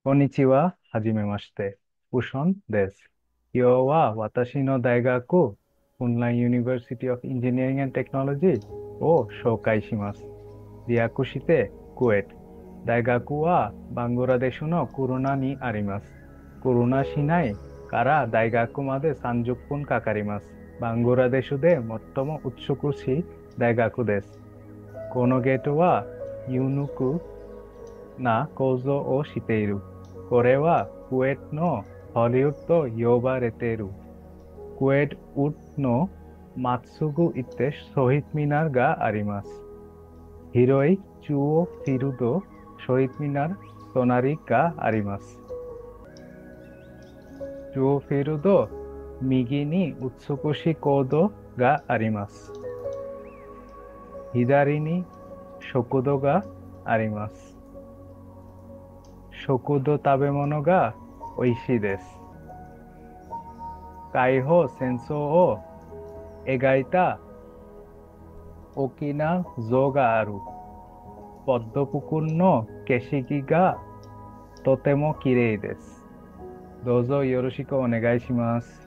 こんにちは。はじめまして。プションです。今日は私の大学、オンラインユニバーシティオブエンジニアリング and テクノロジーを紹介します。略して、クエット。大学はバングラデシュのクルナにあります。クルナ市内から大学まで30分かかります。バングラデシュで最も美しい大学です。このゲートはユニークな構造をしている。これはクウェートのホリウッドと呼ばれている。クウェートウッドのまっすぐ行ってショヒッドミナーがあります。広い中央フィールド、ショヒッドミナー隣があります。中央フィールド右に美しいコードがあります。左に食堂があります。食堂食べ物が美味しいです。解放戦争を描いた大きな像がある。ポッドプクンの景色がとても綺麗です。どうぞよろしくお願いします。